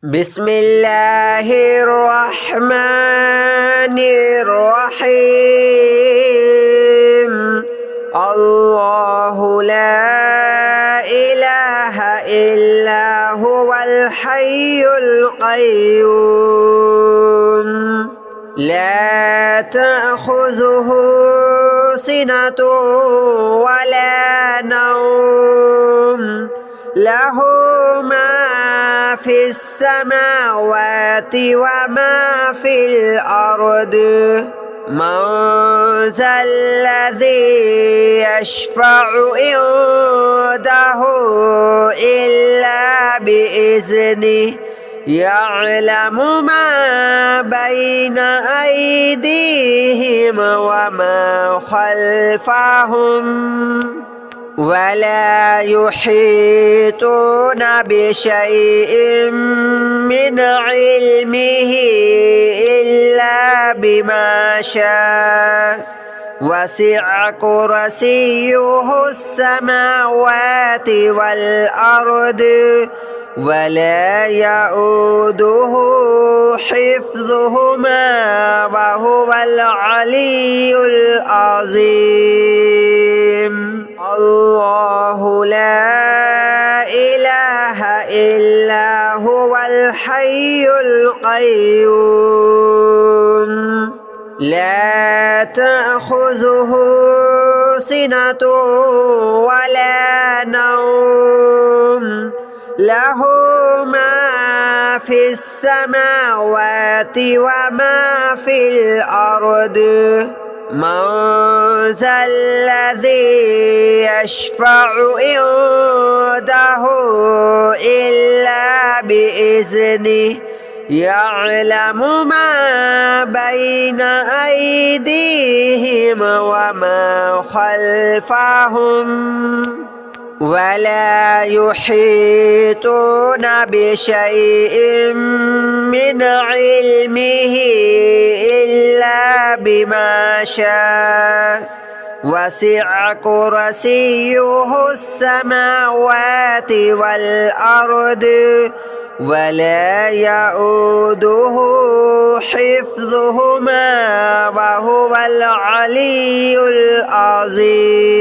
بسم الله الرحمن الرحيم. الله لا إله إلا هو الحي القيوم لا تأخذه سنة ولا نوم له ما في السماوات وما في الأرض من ذا الذي يشفع عنده إلا بإذنه يعلم ما بين أيديهم وما خلفهم ولا يحيطون بشيء من علمه إلا بما شاء وسع كرسيه السماوات والأرض ولا يؤوده حفظهما وهو العلي العظيم. الله لا إله إلا هو الحي القيوم لا تأخذه سنة ولا نوم له ما في السماوات وما في الأرض من ذا الذي يشفع عنده إلا بإذنه يعلم ما بين أيديهم وما خلفهم ولا يحيطون بشيء من علمه إلا بما شاء وسع كرسيه السماوات والأرض ولا يؤوده حفظهما وهو العلي العظيم.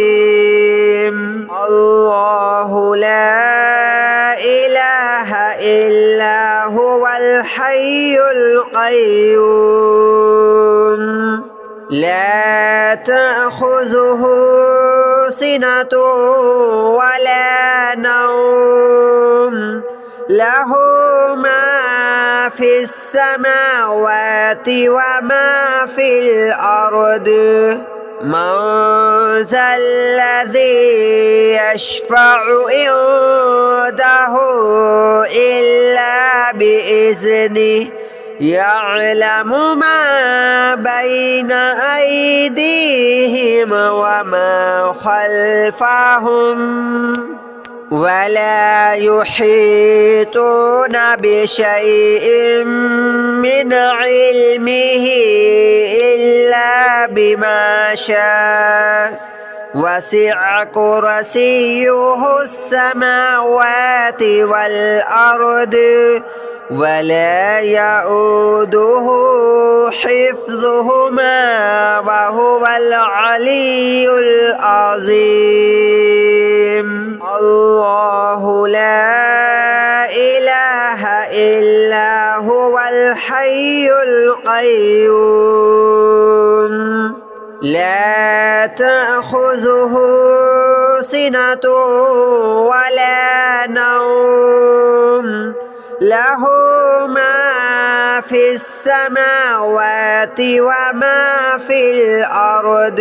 الله لا إله إلا هو الحي القيوم لا تأخذه سنة ولا نوم له ما في السماوات وما في الأرض من ذا الذي يشفع عنده إلا بإذنه يعلم ما بين أيديهم وما خلفهم ولا يحيطون بشيء من علمه إلا بما شاء وسع كرسيه السماوات والأرض ولا يؤوده حفظهما وهو العلي العظيم. الله لا إله إلا هو الحي القيوم لا تأخذه سنة ولا نوم له ما في السماوات وما في الأرض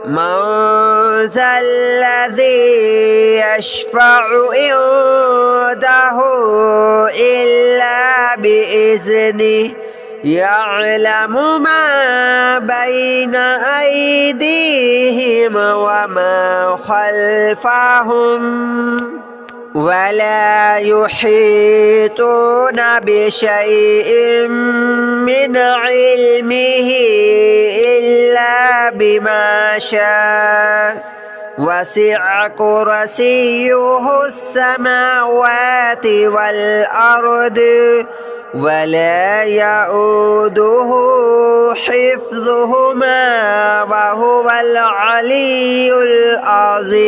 من ذا الذي يشفع عنده إلا بإذنه يعلم ما بين أيديهم وما خلفهم ولا يحيطون بشيء من علمه إلا بما شاء وسع كرسيه السماوات والأرض ولا يؤوده حفظهما وهو العلي العظيم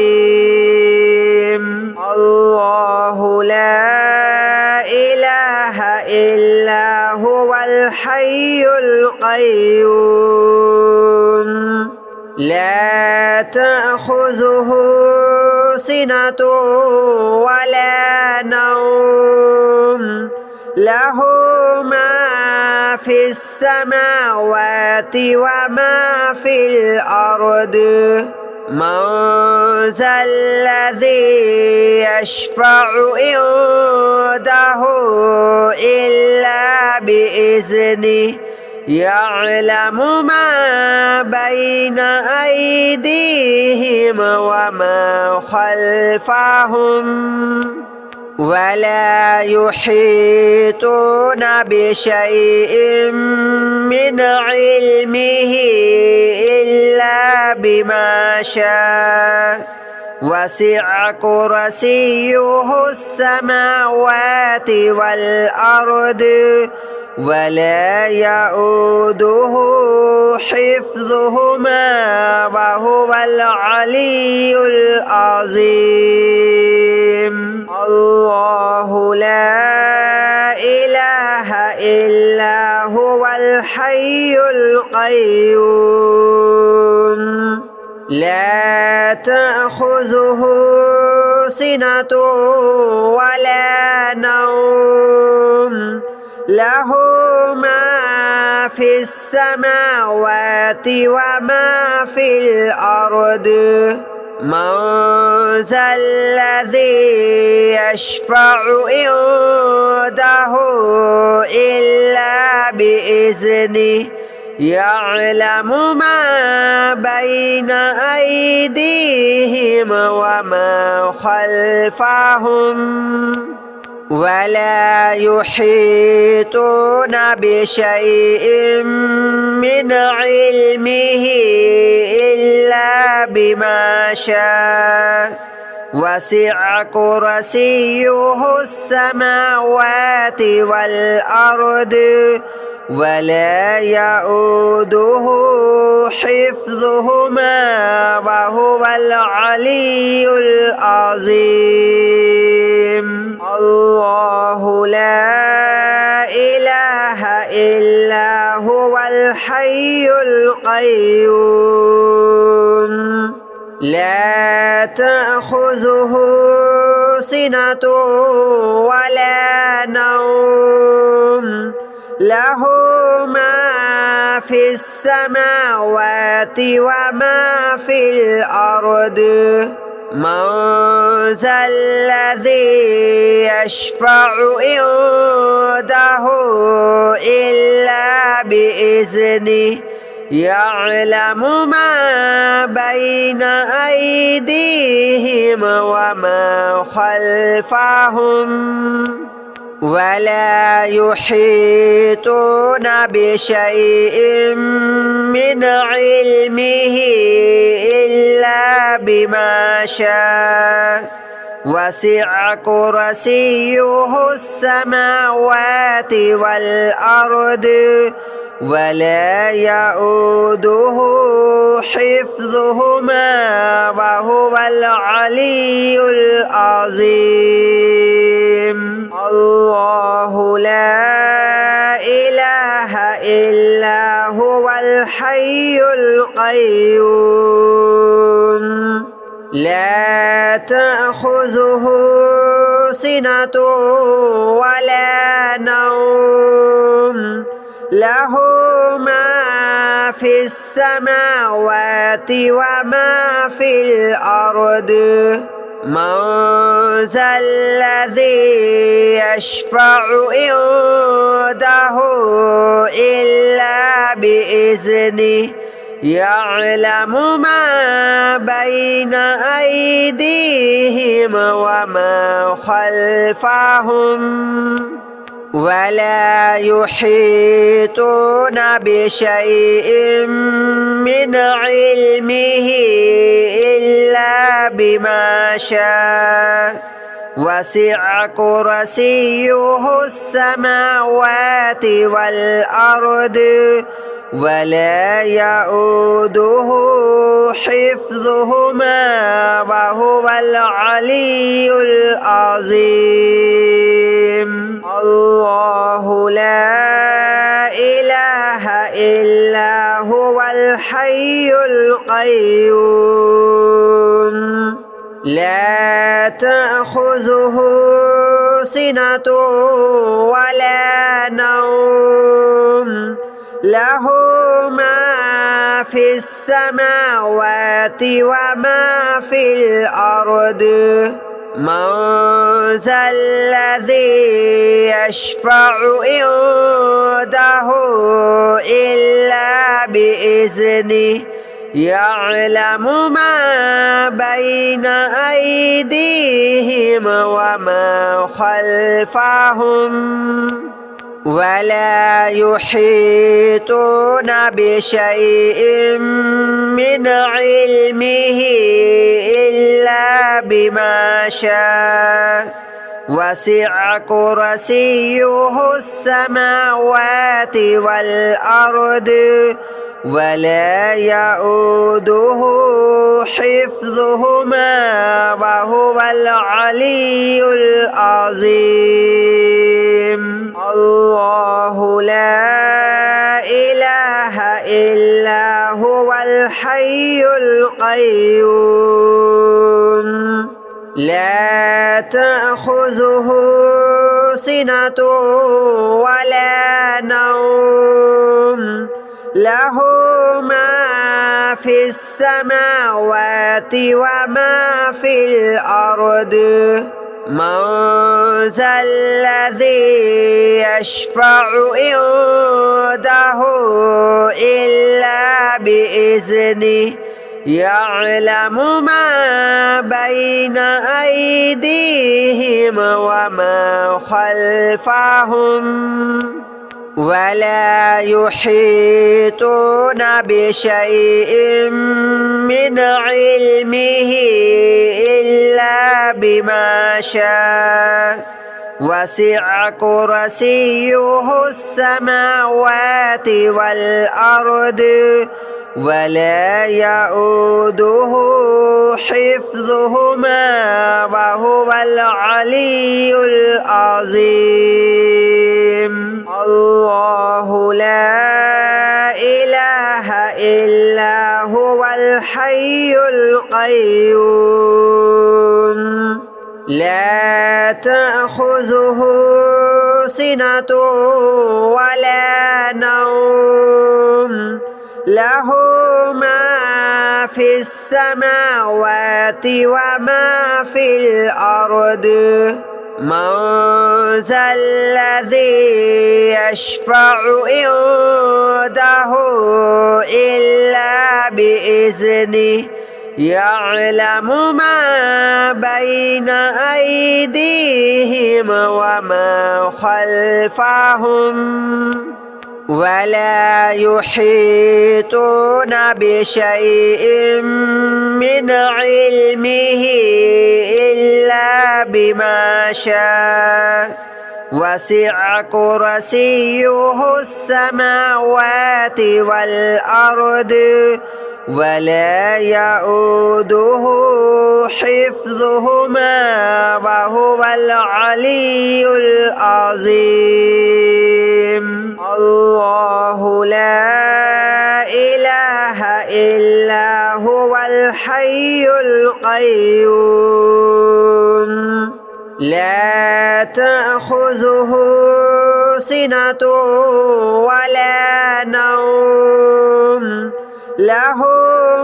الله لا إله إلا هو الحي القيوم لا تأخذه سنة ولا نوم له ما في السماوات وما في الأرض من ذا الذي يشفع عنده إلا بإذنه يعلم ما بين أيديهم وما خلفهم ولا يحيطون بشيء من علمه إلا بما شاء وسع كرسيه السماوات والأرض ولا يؤوده حفظهما وهو العلي العظيم الله لا إله إلا هو الحي القيوم لا تأخذه سنة ولا نوم له ما في السماوات وما في الأرض من ذا الذي يشفع عنده إلا بإذنه يعلم ما بين أيديهم وما خلفهم ولا يحيطون بشيء من علمه إلا بما شاء وسع كرسيه السماوات والأرض ولا يؤوده حفظهما وهو العلي العظيم الله لا إله إلا هو الحي القيوم لا تأخذه سنة ولا نوم له ما في السماوات وما في الأرض من ذا الذي يشفع عنده إلا بإذنه يعلم ما بين أيديهم وما خلفهم ولا يحيطون بشيء من علمه إلا بما شاء وسع كرسيه السماوات والأرض ولا يؤوده حفظهما وهو العلي العظيم الله لا إله إلا هو الحي القيوم لا تأخذه سنة ولا نوم له ما في السماوات وما في الأرض من ذا الذي يشفع عنده إلا بإذنه يعلم ما بين أيديهم وما خلفهم ولا يحيطون بشيء من علمه إلا بما شاء وسع كرسيه السماوات والأرض ولا يؤوده حفظهما وهو العلي العظيم الله لا إله إلا هو الحي القيوم لا تأخذه سنة ولا نوم له ما في السماوات وما في الأرض من ذا الذي يشفع عنده إلا بإذنه يعلم ما بين أيديهم وما خلفهم ولا يحيطون بشيء من علمه إلا بما شاء وسع كرسيه السماوات والأرض ولا يؤوده حفظهما وهو العلي العظيم الله لا إله إلا هو الحي القيوم لا تأخذه سنة ولا نوم له ما في السماوات وما في الأرض من ذا الذي يشفع عنده إلا بإذنه يعلم ما بين أيديهم وما خلفهم ولا يحيطون بشيء من علمه إلا بما شاء وسع كرسيه السماوات والأرض ولا يؤوده حفظهما وهو العلي العظيم الله لا إله إلا هو الحي القيوم لا تأخذه سنة ولا نوم له ما في السماوات وما في الأرض من ذا الذي يشفع عنده إلا بإذنه يعلم ما بين أيديهم وما خلفهم ولا يحيطون بشيء من علمه إلا بما شاء وسع كرسيه السماوات والأرض ولا يؤوده حفظهما وهو العلي العظيم الله لا إله إلا هو الحي القيوم لا تأخذه سنة ولا نوم له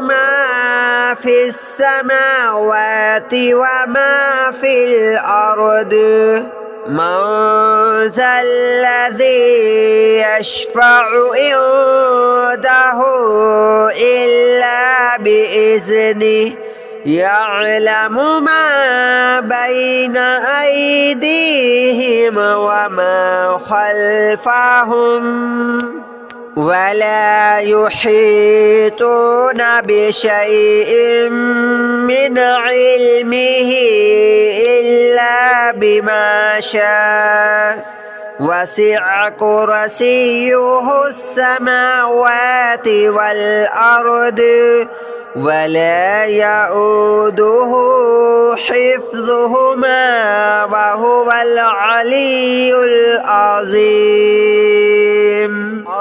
ما في السماوات وما في الأرض من ذا الذي يشفع عنده إلا بإذنه يعلم ما بين أيديهم وما خلفهم ولا يحيطون بشيء من علمه إلا بما شاء وسع كرسيه السماوات والأرض ولا يؤوده حفظهما وهو العلي العظيم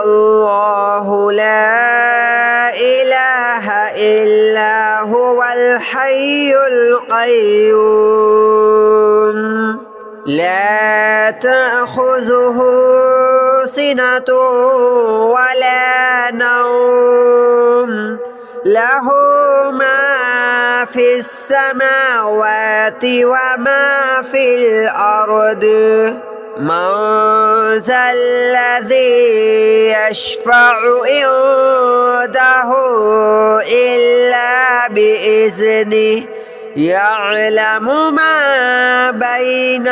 الله لا إله إلا هو الحي القيوم لا تأخذه سنة ولا نوم له ما في السماوات وما في الأرض من ذا الذي يشفع عنده إلا بإذنه يعلم ما بين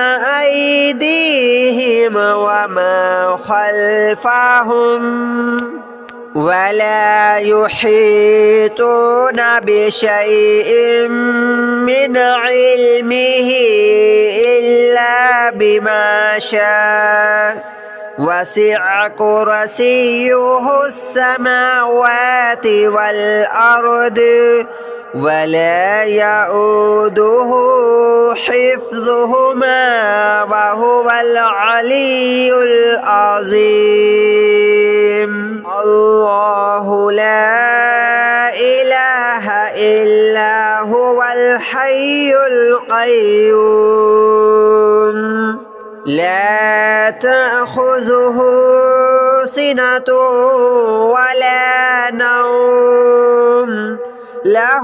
أيديهم وما خلفهم ولا يحيطون بشيء من علمه إلا بما شاء وسع كرسيه السماوات والأرض ولا يؤوده حفظهما وهو العلي العظيم الله لا إله إلا هو الحي القيوم لا تأخذه سنة ولا نوم له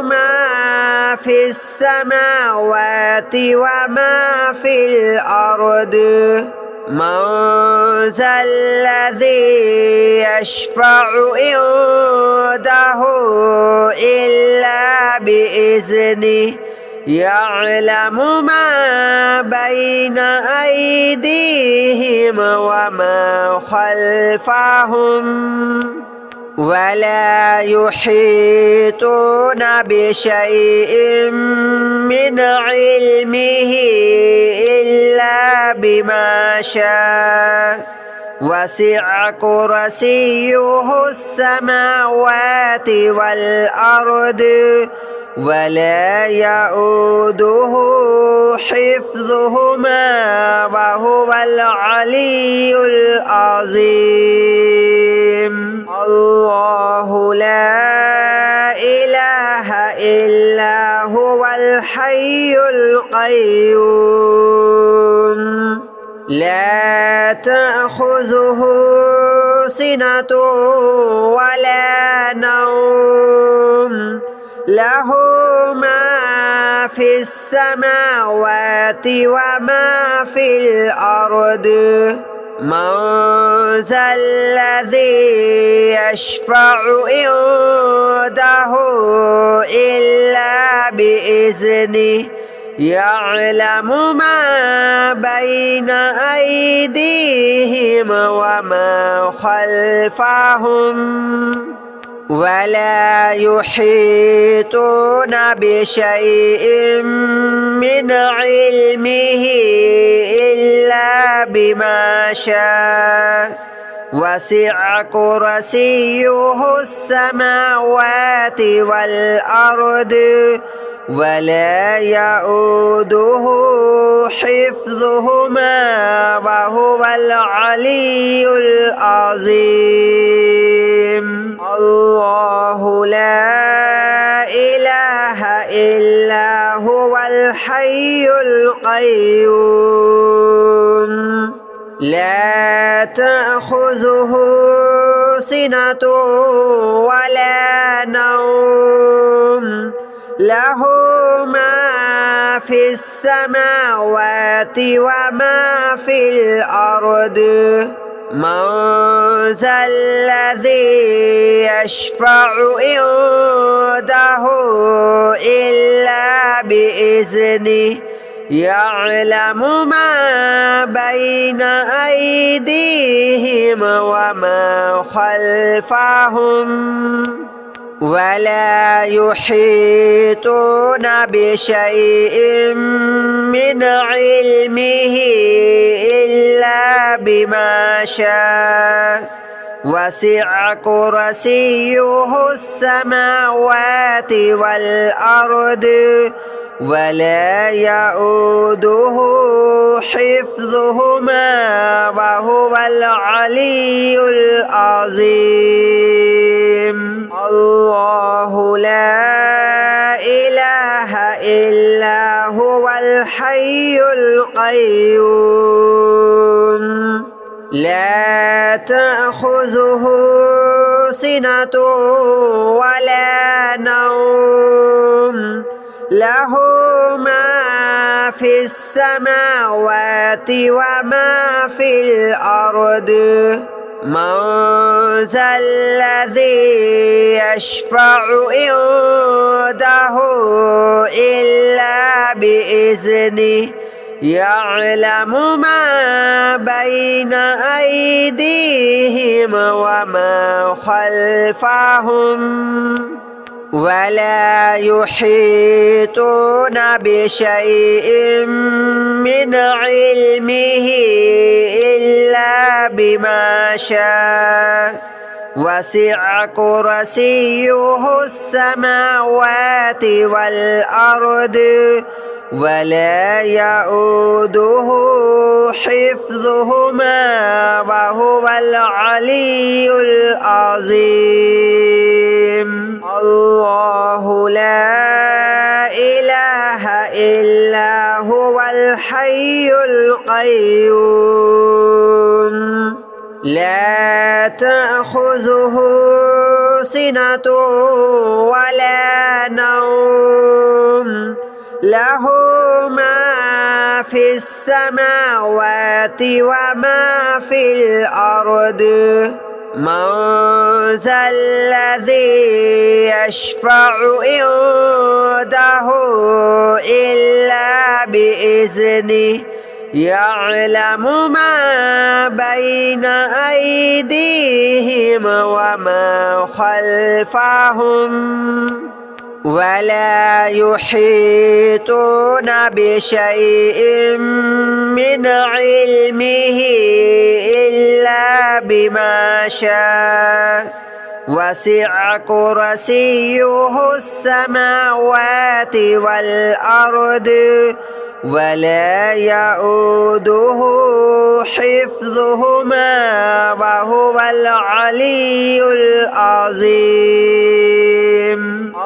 ما في السماوات وما في الأرض من ذا الذي يشفع عنده إلا بإذنه يعلم ما بين أيديهم وما خلفهم ولا يحيطون بشيء من علمه إلا بما شاء وسع كرسيه السماوات والأرض ولا يؤوده حفظهما وهو العلي العظيم الله لا إله إلا هو الحي القيوم لا تأخذه سنة ولا نوم له ما في السماوات وما في الأرض من ذا الذي يشفع عنده إلا بإذنه يعلم ما بين أيديهم وما خلفهم ولا يحيطون بشيء من علمه إلا بما شاء وسع كرسيه السماوات والأرض ولا يؤوده حفظهما وهو العلي العظيم الله لا إله إلا هو الحي القيوم لا تأخذه سنة ولا نوم له ما في السماوات وما في الأرض من ذا الذي يشفع عنده إلا بإذنه يعلم ما بين أيديهم وما خلفهم ولا يحيطون بشيء من علمه إلا بما شاء وسع كرسيه السماوات والأرض ولا يؤوده حفظهما وهو العلي العظيم الله لا إله إلا هو الحي القيوم لا تأخذه سنة ولا نوم له ما في السماوات وما في الأرض من ذا الذي يشفع عنده إلا بإذنه يعلم ما بين أيديهم وما خلفهم ولا يحيطون بشيء من علمه إلا بما شاء وسع كرسيه السماوات والأرض ولا يؤوده حفظهما وهو العلي العظيم الله لا إله إلا هو الحي القيوم لا تأخذه سنة ولا نوم له ما في السماوات وما في الأرض من ذا الذي يشفع عنده إلا بإذنه يعلم ما بين أيديهم وما خلفهم ولا يحيطون بشيء من علمه إلا بما شاء وسع كرسيه السماوات والأرض ولا يؤوده حفظهما وهو العلي العظيم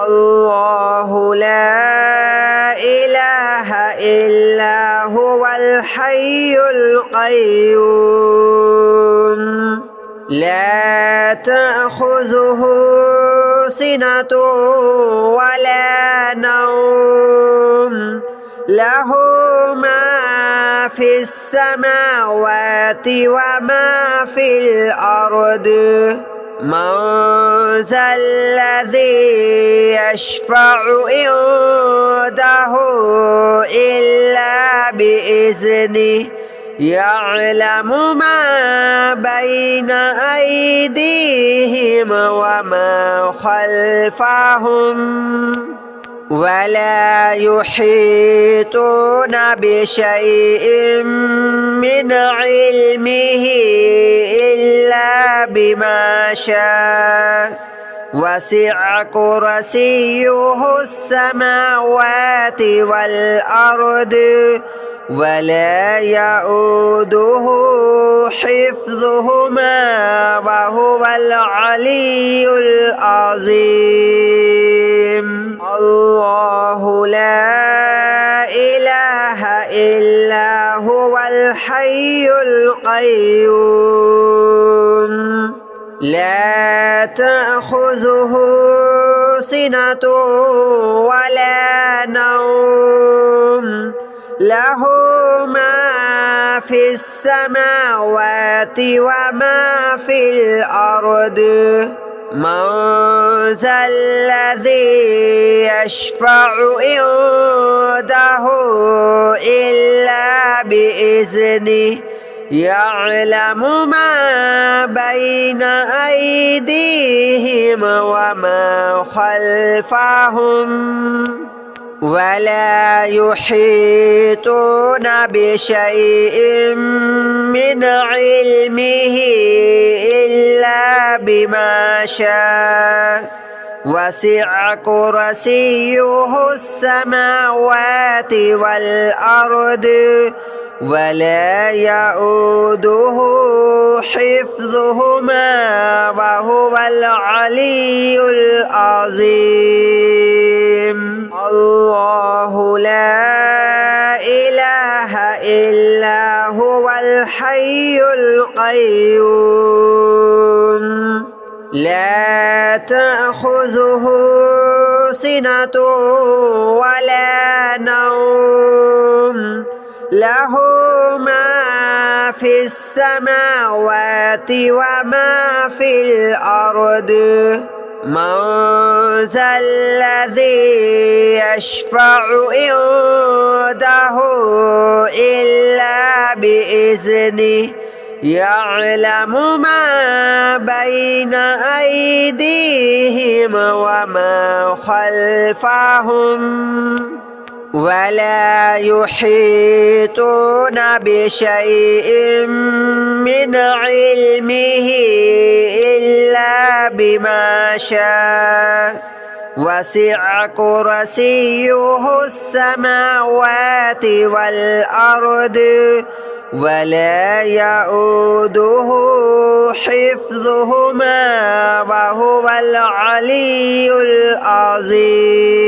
الله لا إله إلا هو الحي القيوم لا تأخذه سنة ولا نوم له ما في السماوات وما في الأرض من ذا الذي يشفع عنده إلا بإذنه يعلم ما بين أيديهم وما خلفهم ولا يحيطون بشيء من علمه إلا بما شاء وسع كرسيه السماوات والأرض ولا يؤوده حفظهما وهو العلي العظيم الله لا إله إلا هو الحي القيوم لا تأخذه سنة ولا نوم له ما في السماوات وما في الأرض من ذا الذي يشفع عنده إلا بإذنه يعلم ما بين أيديهم وما خلفهم ولا يحيطون بشيء من علمه إلا بما شاء وسع كرسيه السماوات والأرض ولا يؤوده حفظهما وهو العلي العظيم الله لا إله إلا هو الحي القيوم لا تأخذه سنة ولا نوم له ما في السماوات وما في الأرض من ذا الذي يشفع عنده إلا بإذنه يعلم ما بين أيديهم وما خلفهم ولا يحيطون بشيء من علمه إلا بما شاء وسع كرسيه السماوات والأرض ولا يؤوده حفظهما وهو العلي العظيم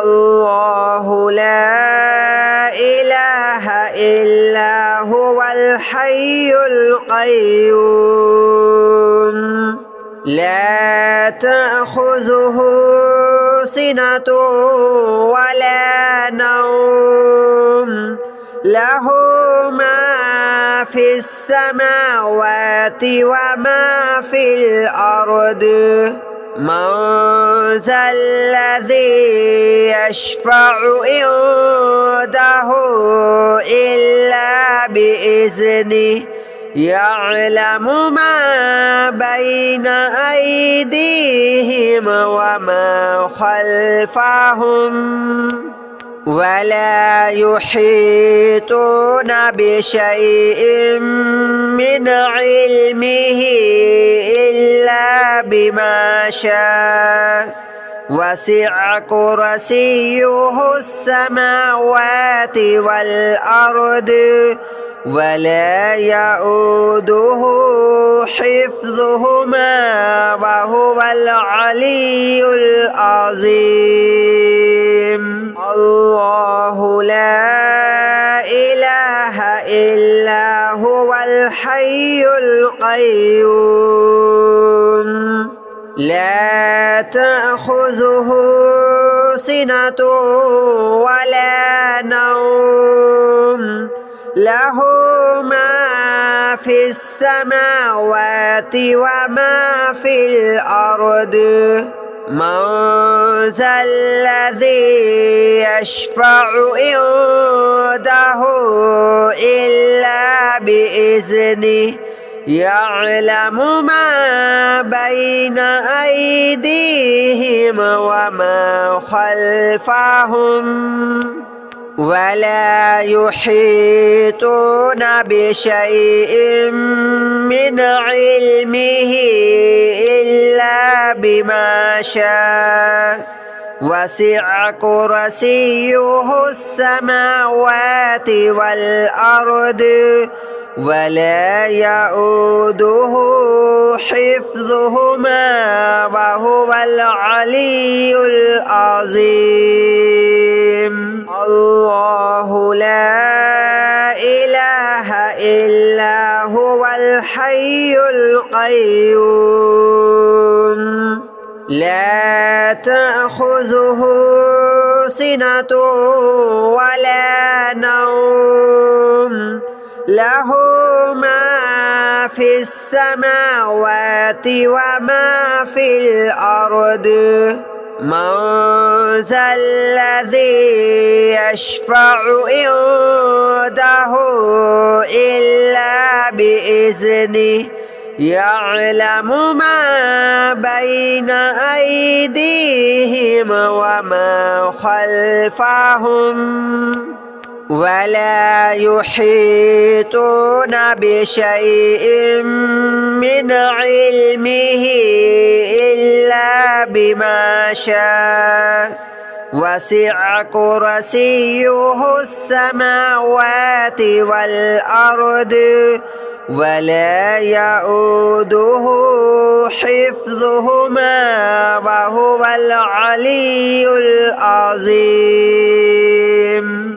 الله لا إله إلا هو الحي القيوم لا تأخذه سنة ولا نوم له ما في السماوات وما في الأرض من ذا الذي يشفع عنده إلا بإذنه يعلم ما بين أيديهم وما خلفهم ولا يحيطون بشيء من علمه إلا بما شاء وسع كرسيه السماوات والأرض ولا يؤوده حفظهما وهو العلي العظيم الله لا إله إلا هو الحي القيوم لا تأخذه سنة ولا نوم له ما في السماوات وما في الأرض من ذا الذي يشفع عنده إلا بإذنه يعلم ما بين أيديهم وما خلفهم ولا يحيطون بشيء من علمه إلا بما شاء وسع كرسيه السماوات والأرض ولا يؤوده حفظهما وهو العلي العظيم الله لا إله إلا هو الحي القيوم لا تأخذه سنة ولا نوم له ما في السماوات وما في الأرض من ذا الذي يشفع عنده إلا بإذنه يعلم ما بين أيديهم وما خلفهم ولا يحيطون بشيء من علمه إلا بما شاء وسع كرسيه السماوات والأرض ولا يؤوده حفظهما وهو العلي العظيم.